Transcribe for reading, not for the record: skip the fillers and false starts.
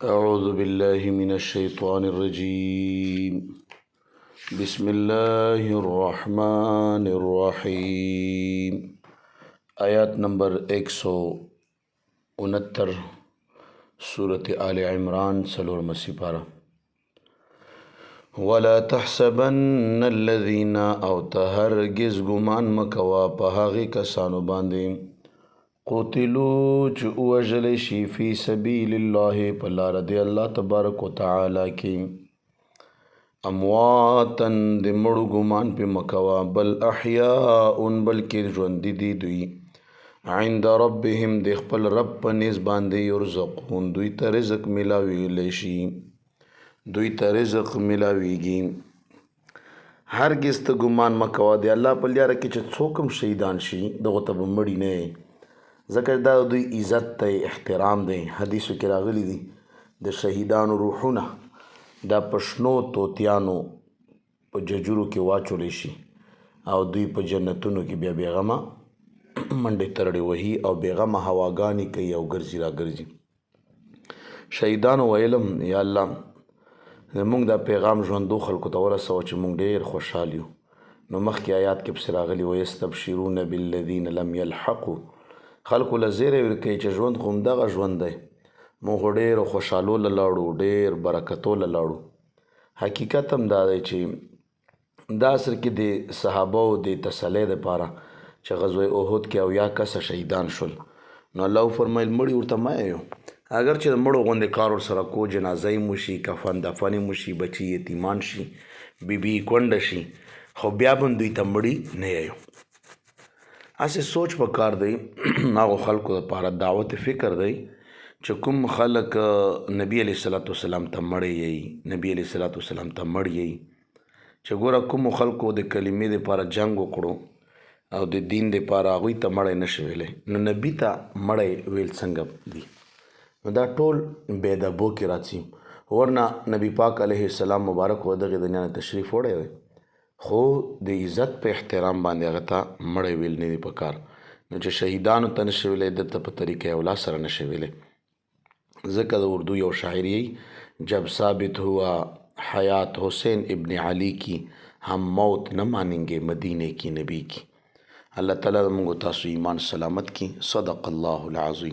أعوذ بالله من الشيطان الرجيم. بسم الله الرحمن الرحيم. آیات نمبر 169 سورة آل عمران سلورم سپارہ. ولا تحسبن الذين او تهرگز گمان مکوا په هغه کسانو باندې قتلوا چې وژل شي فی سبیل الله په لار دی الله تبارک وتعالی کې امواتن د مړو ګمان په مکوا بل احیاء بلکې ژوند دي دوی عند ربهم د خپل رب په نس باندې یرزقون دوی ته رزق ملاوي شي دوی ته رزق ملاويږي. هرگز ته ګمان مکوا دی الله په لار کې چې څوک هم شهیدان شي دغه ته به مړي نه ځکه دا دوی عزت ته احترام دی. حدیثو کې راغلی دي د شهیدانو روحونه دا پښنو توتیانو په ججورو کې واچولی شي او دوی په جنتونو کې بیا بیغمه منډې ترړې وهي او بیغمه هواګانې کوي او ګرځي را ګرځي. شهیدانو ویلم یا الله زمونږ دا پیغام ژوندو خلکو ته ورسوه چې مونږ ډېر خوشحال یو. نو مخکې آیات کې پسې راغلي ویستبشرون بالذین لم یلحقوا خلکو له زیری ورکوي چې ژوند خو همدغه ژوند دی مونږ خو ډېرو خوشحالو له لاړو ډېر برکتو له لاړو. حقیقت هم دا دی چې دا اصل کې د صحابو د تسلی دپاره چې غزوه احد کې 90 کسه شهیدان شول نو الله فرمایل مړي ورته مه یو اگر چې د مړو غوندې کار ورسره کو جنازه یې مو شي کفن دفن یې مو شي بچي یتیمان شي بیبي کونډه شي خو بیا به دوی ته مړي نه یو. هسې سوچ په کار دی هغو خلکو دپاره دعوت فکر دی چې کوم خلک نبي علیه صلات وسلام ته مړی یی نبي علیه صلات وسلام ته مړ یی چې ګوره کومو خلکو د کلمې دپاره جنګ وکړو او د دین دپاره هغوی ته مړی نشي ویلی نو نبي ته مړی ویل څنګه دي نو دا ټول بې ادبو کې راځي. ورنه نبی پاک علیه السلام مبارک و دغې دنیا نه تشریف وړی دی خو د عزت په احترام باندې هغه ته مړی ویل نه دي په کار. نو چې شهیدانو ته نشي ویلی دلته په طریقه اولا سره نشي ویلی ځکه د اردو یو شاعر یی جب ثابت ہوا حیات حسین ابن علی کی ہم موت نہ مانیں گے مدینے کی نبی کی. اللہ تعالیٰ موږ تاسو ایمان سلامت کی. صدق الله العظیم.